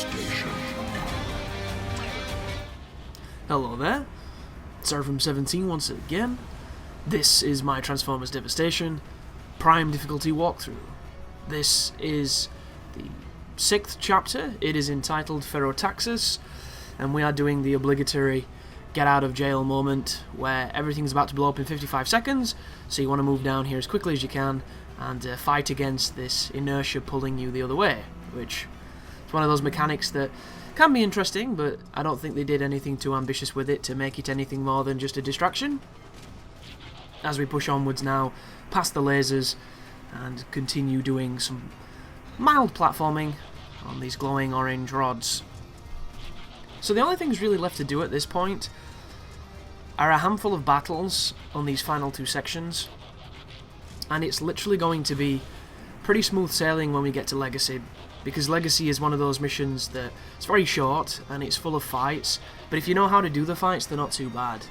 Devastation. Hello there, Sir from 17 once again. This is my Transformers Devastation Prime difficulty walkthrough. This is the 6th chapter. It is entitled Ferrotaxis, and we are doing the obligatory get out of jail moment where everything's about to blow up in 55 seconds, so you want to move down here as quickly as you can and fight against this inertia pulling you the other way, which is one of those mechanics that can be interesting, but I don't think they did anything too ambitious with it to make it anything more than just a distraction. As we push onwards now, past the lasers, and continue doing some mild platforming on these glowing orange rods. So the only things really left to do at this point are a handful of battles on these final 2 sections, and it's literally going to be pretty smooth sailing when we get to Legacy, because Legacy is one of those missions that it's very short and it's full of fights, but if you know how to do the fights, they're not too bad.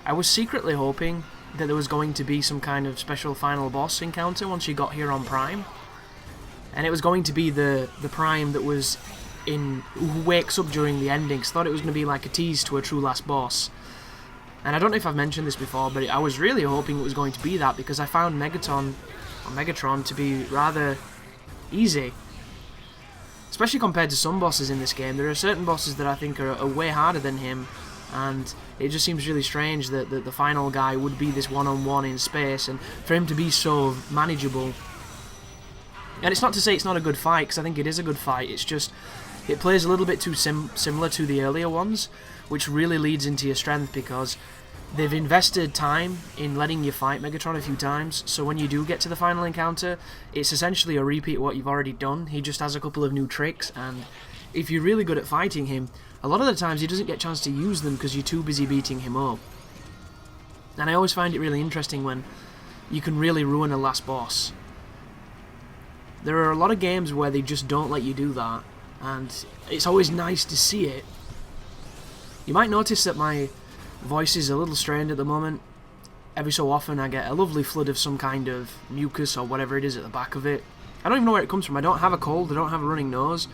I was secretly hoping that there was going to be some kind of special final boss encounter once you got here on Prime, and it was going to be the Prime that was who wakes up during the endings. Thought it was going to be like a tease to a true last boss. And I don't know if I've mentioned this before, but I was really hoping it was going to be that, because I found Megatron to be rather easy. Especially compared to some bosses in this game. There are certain bosses that I think are way harder than him, and it just seems really strange that the final guy would be this one-on-one in space, and for him to be so manageable. And it's not to say it's not a good fight, because I think it is a good fight, it's just it plays a little bit too similar to the earlier ones, which really leads into your strength, because they've invested time in letting you fight Megatron a few times, so when you do get to the final encounter, it's essentially a repeat of what you've already done. He just has a couple of new tricks, and if you're really good at fighting him, a lot of the times he doesn't get a chance to use them because you're too busy beating him up. And I always find it really interesting when you can really ruin a last boss. There are a lot of games where they just don't let you do that, and it's always nice to see it. You might notice that my voice is a little strained at the moment. Every so often I get a lovely flood of some kind of mucus or whatever it is at the back of it. I don't even know where it comes from. I don't have a cold, I don't have a running nose.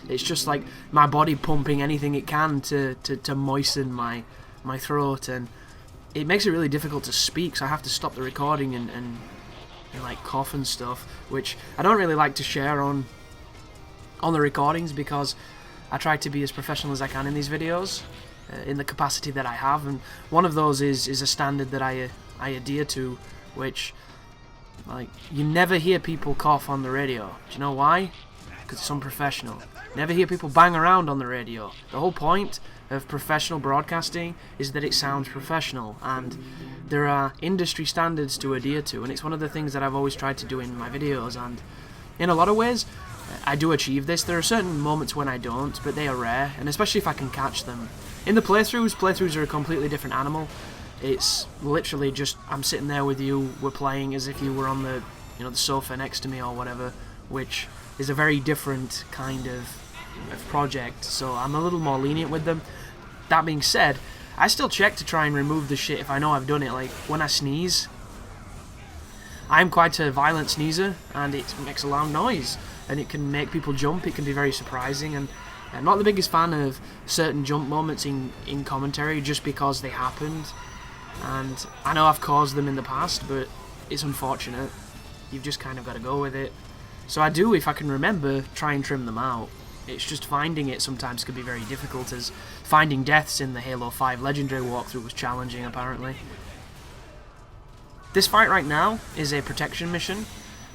It's just like my body pumping anything it can to moisten my throat, and it makes it really difficult to speak, so I have to stop the recording and like cough and stuff, which I don't really like to share on the recordings, because I try to be as professional as I can in these videos, in the capacity that I have, and one of those is a standard that I adhere to, which, like, you never hear people cough on the radio. Do you know why? Because it's unprofessional. Never hear people bang around on the radio. The whole point of professional broadcasting is that it sounds professional, and there are industry standards to adhere to, and it's one of the things that I've always tried to do in my videos, and in a lot of ways I do achieve this. There are certain moments when I don't, but they are rare, and especially if I can catch them. In the playthroughs are a completely different animal. It's literally just, I'm sitting there with you, we're playing as if you were on the sofa next to me or whatever, which is a very different kind of project, so I'm a little more lenient with them. That being said, I still check to try and remove the shit if I know I've done it. Like, when I sneeze, I'm quite a violent sneezer, and it makes a loud noise, and it can make people jump. It can be very surprising, and I'm not the biggest fan of certain jump moments in commentary just because they happened, and I know I've caused them in the past, but it's unfortunate. You've just kind of got to go with it. So I do, if I can remember, try and trim them out. It's just finding it sometimes can be very difficult, as finding deaths in the Halo 5 Legendary walkthrough was challenging, apparently. This fight right now is a protection mission.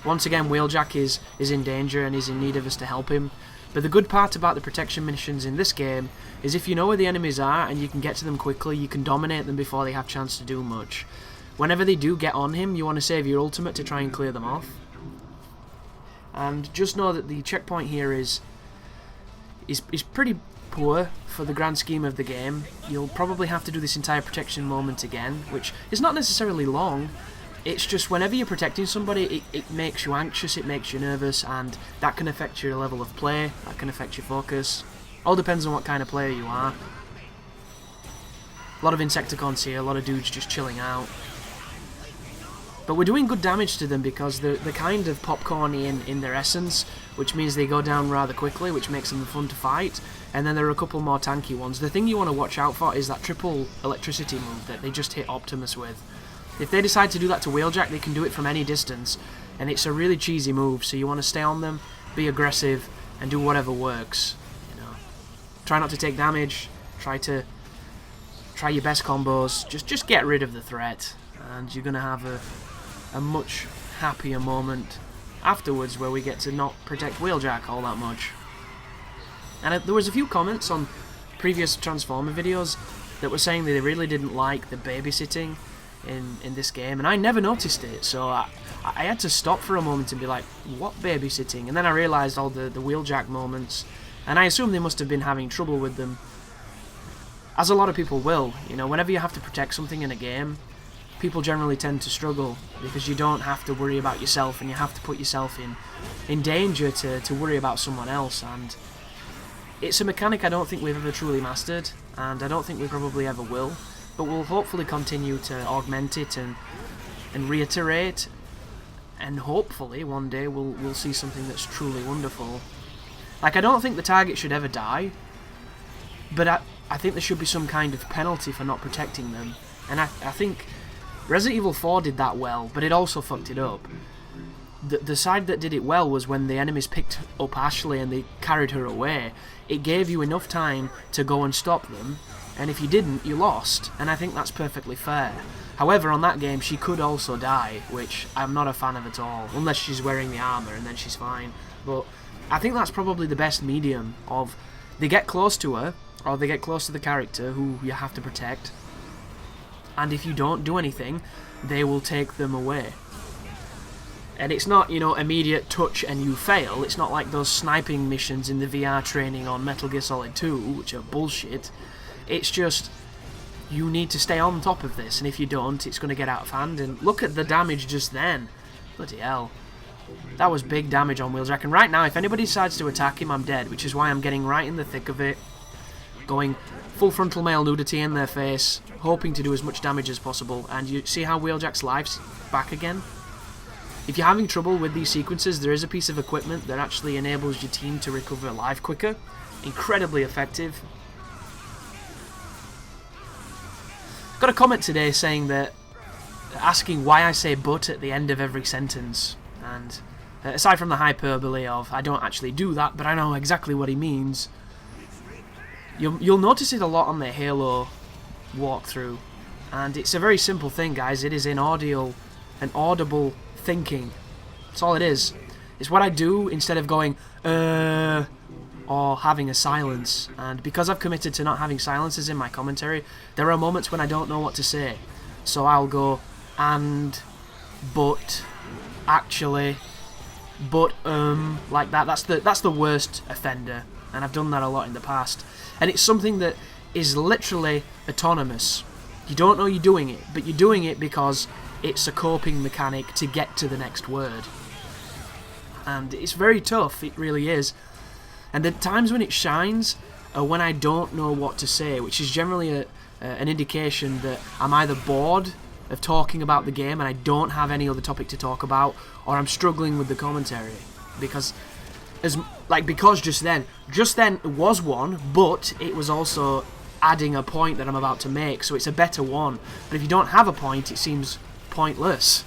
Once again, Wheeljack is in danger and is in need of us to help him. But the good part about the protection missions in this game is if you know where the enemies are and you can get to them quickly, you can dominate them before they have a chance to do much. Whenever they do get on him, you want to save your ultimate to try and clear them off. And just know that the checkpoint here is pretty poor for the grand scheme of the game. You'll probably have to do this entire protection moment again, which is not necessarily long. It's just whenever you're protecting somebody, it makes you anxious, it makes you nervous, and that can affect your level of play, that can affect your focus. All depends on what kind of player you are. A lot of Insecticons here, a lot of dudes just chilling out. But we're doing good damage to them because they're kind of popcorny in their essence, which means they go down rather quickly, which makes them fun to fight. And then there are a couple more tanky ones. The thing you want to watch out for is that triple electricity move that they just hit Optimus with. If they decide to do that to Wheeljack, they can do it from any distance, and it's a really cheesy move, so you want to stay on them, be aggressive, and do whatever works. You know, try not to take damage, try your best combos, just get rid of the threat, and you're going to have a much happier moment afterwards where we get to not protect Wheeljack all that much. And there was a few comments on previous Transformer videos that were saying that they really didn't like the babysitting in this game, and I never noticed it, so I had to stop for a moment and be like, what babysitting? And then I realised all the Wheeljack moments, and I assume they must have been having trouble with them, as a lot of people will. You know, whenever you have to protect something in a game, people generally tend to struggle, because you don't have to worry about yourself, and you have to put yourself in danger to worry about someone else, and it's a mechanic I don't think we've ever truly mastered, and I don't think we probably ever will. But we'll hopefully continue to augment it and reiterate, and hopefully one day we'll see something that's truly wonderful. Like, I don't think the target should ever die, but I think there should be some kind of penalty for not protecting them. And I think Resident Evil 4 did that well, but it also fucked it up. The side that did it well was when the enemies picked up Ashley and they carried her away. It gave you enough time to go and stop them, and if you didn't, you lost, and I think that's perfectly fair. However, on that game, she could also die, which I'm not a fan of at all, unless she's wearing the armour, and then she's fine. But I think that's probably the best medium of, they get close to her, or they get close to the character who you have to protect, and if you don't do anything, they will take them away. And it's not, you know, immediate touch and you fail. It's not like those sniping missions in the VR training on Metal Gear Solid 2, which are bullshit. It's just, you need to stay on top of this, and if you don't, it's going to get out of hand. And look at the damage just then. Bloody hell. That was big damage on Wheeljack. And right now, if anybody decides to attack him, I'm dead, which is why I'm getting right in the thick of it. Going full frontal male nudity in their face, hoping to do as much damage as possible. And you see how Wheeljack's life's back again? If you're having trouble with these sequences, there is a piece of equipment that actually enables your team to recover life quicker. Incredibly effective. Got a comment today saying that, asking why I say but at the end of every sentence, and aside from the hyperbole of I don't actually do that, but I know exactly what he means, you'll notice it a lot on the Halo walkthrough, and it's a very simple thing, guys. It is inaudible and audible thinking. That's all it is. It's what I do instead of going or having a silence, and because I've committed to not having silences in my commentary, there are moments when I don't know what to say, so I'll go and, but, actually, but, like that. That's the worst offender, and I've done that a lot in the past, and it's something that is literally autonomous. You don't know you're doing it, but you're doing it because it's a coping mechanic to get to the next word, and it's very tough, it really is. And the times when it shines are when I don't know what to say, which is generally an indication that I'm either bored of talking about the game and I don't have any other topic to talk about, or I'm struggling with the commentary. Because just then it was one, but it was also adding a point that I'm about to make, so it's a better one. But if you don't have a point, it seems pointless.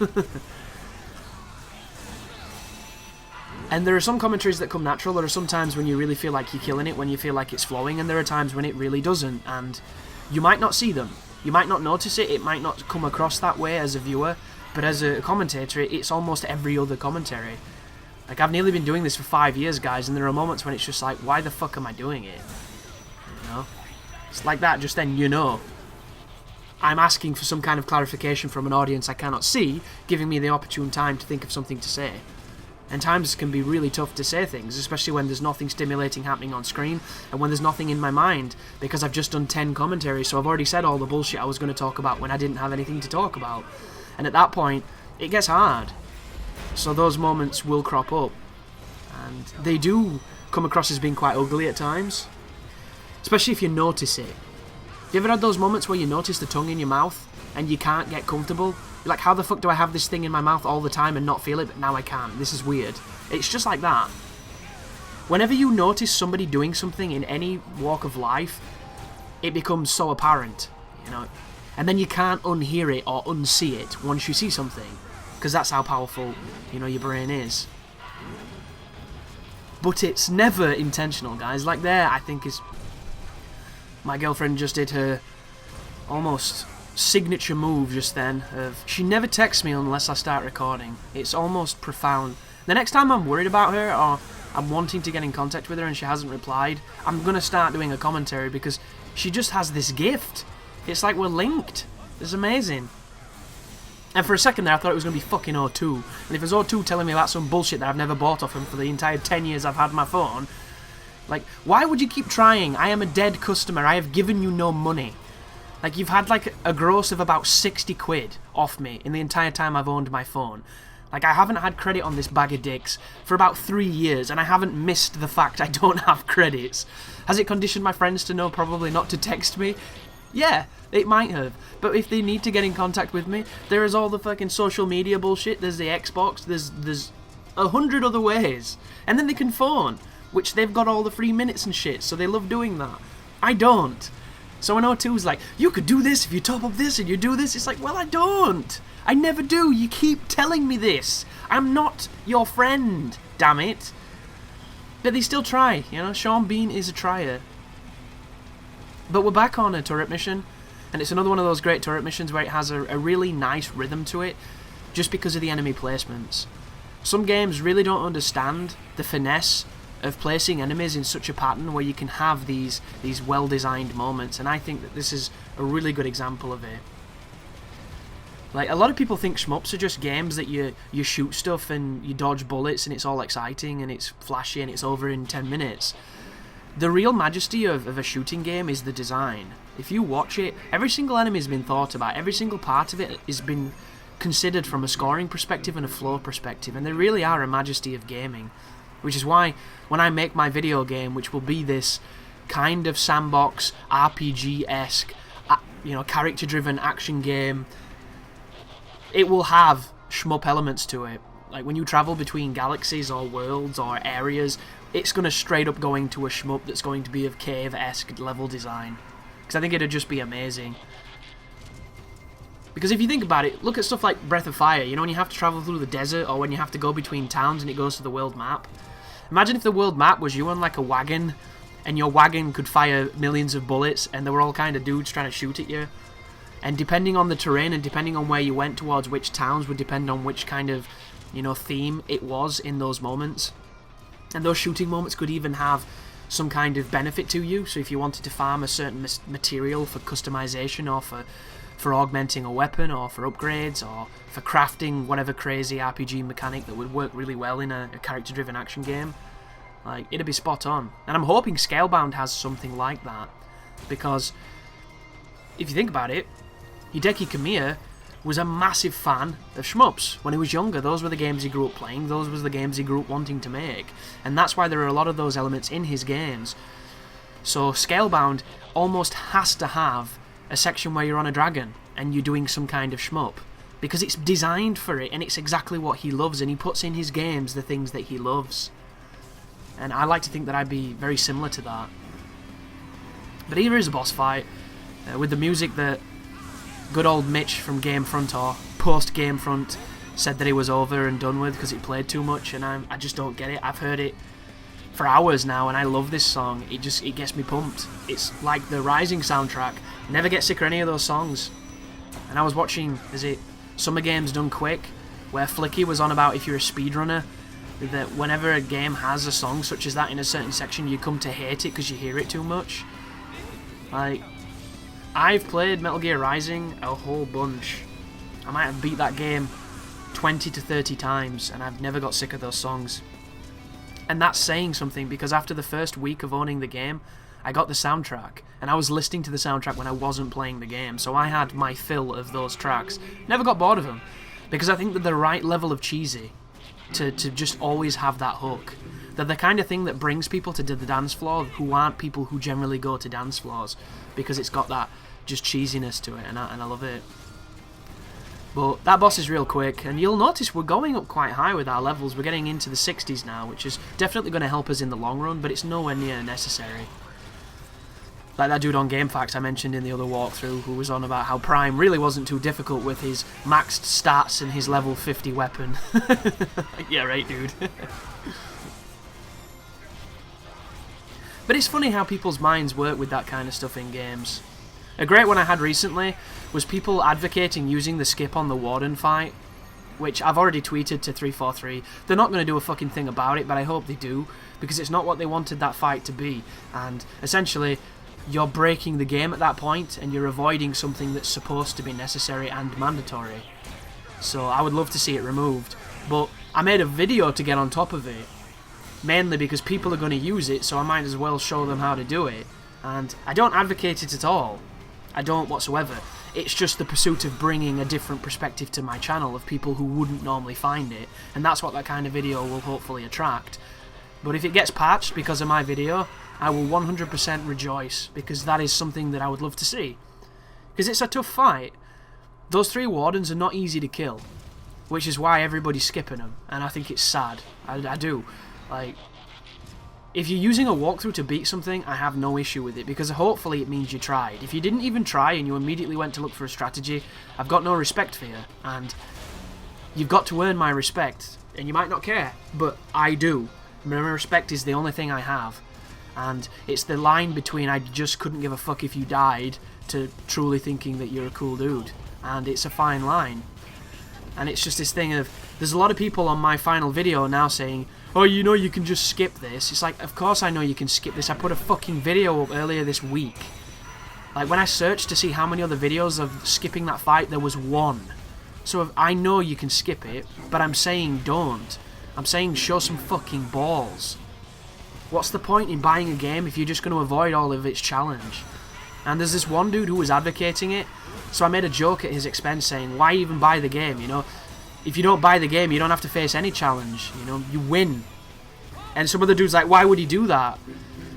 And there are some commentaries that come natural. There are some times when you really feel like you're killing it, when you feel like it's flowing, and there are times when it really doesn't, and you might not see them. You might not notice it, it might not come across that way as a viewer, but as a commentator, it's almost every other commentary. Like, I've nearly been doing this for 5 years, guys, and there are moments when it's just like, why the fuck am I doing it? You know? It's like that, just then, you know. I'm asking for some kind of clarification from an audience I cannot see, giving me the opportune time to think of something to say. And times can be really tough to say things, especially when there's nothing stimulating happening on screen, and when there's nothing in my mind, because I've just done 10 commentaries, so I've already said all the bullshit I was going to talk about when I didn't have anything to talk about. And at that point, it gets hard. So those moments will crop up. And they do come across as being quite ugly at times. Especially if you notice it. Have you ever had those moments where you notice the tongue in your mouth, and you can't get comfortable? Like, how the fuck do I have this thing in my mouth all the time and not feel it, but now I can? This is weird. It's just like that. Whenever you notice somebody doing something in any walk of life, it becomes so apparent, you know? And then you can't unhear it or unsee it once you see something, because that's how powerful, you know, your brain is. But it's never intentional, guys. Like there, I think is... My girlfriend just did her almost signature move just then of... She never texts me unless I start recording. It's almost profound. The next time I'm worried about her or I'm wanting to get in contact with her and she hasn't replied, I'm going to start doing a commentary because she just has this gift. It's like we're linked. It's amazing. And for a second there, I thought it was going to be fucking O2. And if it's O2 telling me about some bullshit that I've never bought off him for the entire 10 years I've had my phone, like, why would you keep trying? I am a dead customer. I have given you no money. Like, you've had, like, a gross of about 60 quid off me in the entire time I've owned my phone. Like, I haven't had credit on this bag of dicks for about 3 years, and I haven't missed the fact I don't have credits. Has it conditioned my friends to know probably not to text me? Yeah, it might have. But if they need to get in contact with me, there is all the fucking social media bullshit. There's the Xbox. There's 100 other ways. And then they can phone, which they've got all the free minutes and shit, so they love doing that. I don't. So when O2's like, you could do this if you top up this and you do this, it's like, well, I don't. I never do. You keep telling me this. I'm not your friend, damn it. But they still try, you know. Sean Bean is a trier. But we're back on a turret mission, and it's another one of those great turret missions where it has a really nice rhythm to it, just because of the enemy placements. Some games really don't understand the finesse of placing enemies in such a pattern where you can have these well-designed moments, and I think that this is a really good example of it. Like, a lot of people think shmups are just games that you shoot stuff and you dodge bullets and it's all exciting and it's flashy and it's over in 10 minutes. The real majesty of a shooting game is the design. If you watch it, every single enemy has been thought about, every single part of it has been considered from a scoring perspective and a flow perspective, and they really are a majesty of gaming. Which is why, when I make my video game, which will be this kind of sandbox, RPG-esque, you know, character-driven action game, it will have shmup elements to it. Like, when you travel between galaxies or worlds or areas, it's going to straight up go into a shmup that's going to be of cave-esque level design. Because I think it'd just be amazing. Because if you think about it, look at stuff like Breath of Fire, you know, when you have to travel through the desert or when you have to go between towns and it goes to the world map. Imagine if the world map was you on like a wagon and your wagon could fire millions of bullets and there were all kind of dudes trying to shoot at you. And depending on the terrain and depending on where you went towards which towns would depend on which kind of, you know, theme it was in those moments. And those shooting moments could even have some kind of benefit to you. So if you wanted to farm a certain material for customization or for augmenting a weapon or for upgrades or for crafting whatever crazy RPG mechanic that would work really well in a character-driven action game, like, it'd be spot on. And I'm hoping Scalebound has something like that, because if you think about it, Hideki Kamiya was a massive fan of shmups when he was younger. Those were the games he grew up playing, those were the games he grew up wanting to make, and that's why there are a lot of those elements in his games. So Scalebound almost has to have a section where you're on a dragon and you're doing some kind of shmup, because it's designed for it and it's exactly what he loves, and he puts in his games the things that he loves. And I like to think that I'd be very similar to that. But here is a boss fight with the music that good old Mitch from Gamefront or post Gamefront said that it was over and done with because it played too much, and I just don't get it. I've heard it for hours now and I love this song. It gets me pumped. It's like the Rising soundtrack. Never get sick of any of those songs. And I was watching, is it Summer Games Done Quick, where Flicky was on about if you're a speedrunner, that whenever a game has a song such as that in a certain section, you come to hate it because you hear it too much. Like, I've played Metal Gear Rising a whole bunch. I might have beat that game 20 to 30 times and I've never got sick of those songs. And that's saying something, because after the first week of owning the game, I got the soundtrack, and I was listening to the soundtrack when I wasn't playing the game, so I had my fill of those tracks. Never got bored of them, because I think that the right level of cheesy to just always have that hook. They're the kind of thing that brings people to the dance floor who aren't people who generally go to dance floors, because it's got that just cheesiness to it, and I love it. But that boss is real quick, and you'll notice we're going up quite high with our levels. We're getting into the 60s now, which is definitely going to help us in the long run, but it's nowhere near necessary. Like that dude on GameFAQs I mentioned in the other walkthrough, who was on about how Prime really wasn't too difficult with his maxed stats and his level 50 weapon. Yeah, right, dude. But it's funny how people's minds work with that kind of stuff in games. A great one I had recently was people advocating using the skip on the Warden fight, which I've already tweeted to 343. They're not going to do a fucking thing about it, but I hope they do, because it's not what they wanted that fight to be. And essentially, you're breaking the game at that point, and you're avoiding something that's supposed to be necessary and mandatory. So I would love to see it removed, but I made a video to get on top of it, mainly because people are going to use it, so I might as well show them how to do it. And I don't advocate it at all. I don't whatsoever. It's just the pursuit of bringing a different perspective to my channel of people who wouldn't normally find it, and that's what that kind of video will hopefully attract. But if it gets patched because of my video, I will 100% rejoice, because that is something that I would love to see. Because it's a tough fight. Those 3 Wardens are not easy to kill, which is why everybody's skipping them, and I think it's sad. I do. Like, if you're using a walkthrough to beat something, I have no issue with it, because hopefully it means you tried. If you didn't even try and you immediately went to look for a strategy, I've got no respect for you, and you've got to earn my respect, and you might not care, but I do. My respect is the only thing I have, and it's the line between I just couldn't give a fuck if you died to truly thinking that you're a cool dude, and it's a fine line. And it's just this thing of, there's a lot of people on my final video now saying, oh, you know you can just skip this. It's like, of course I know you can skip this. I put a fucking video up earlier this week. Like, when I searched to see how many other videos of skipping that fight, there was 1. So I know you can skip it, but I'm saying don't. I'm saying show some fucking balls. What's the point in buying a game if you're just going to avoid all of its challenge? And there's this one dude who was advocating it, so I made a joke at his expense saying, why even buy the game, you know? If you don't buy the game, you don't have to face any challenge, you know, you win. And some other dude's like, why would he do that?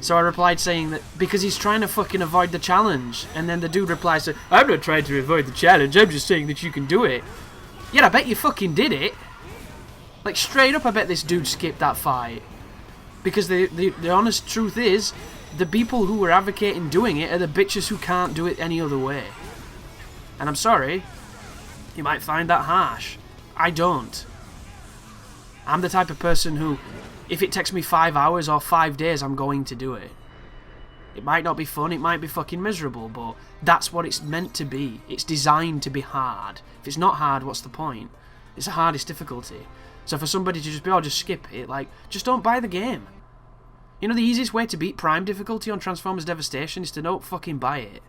So I replied saying that, because he's trying to fucking avoid the challenge. And then the dude replies to, I'm not trying to avoid the challenge, I'm just saying that you can do it. Yeah, I bet you fucking did it. Like, straight up, I bet this dude skipped that fight. Because the honest truth is, the people who are advocating doing it are the bitches who can't do it any other way. And I'm sorry, you might find that harsh. I don't. I'm the type of person who, if it takes me 5 hours or 5 days, I'm going to do it. It might not be fun, it might be fucking miserable, but that's what it's meant to be. It's designed to be hard. If it's not hard, what's the point? It's the hardest difficulty. So for somebody to just be, oh, just skip it, like, just don't buy the game. You know, the easiest way to beat Prime difficulty on Transformers Devastation is to not fucking buy it.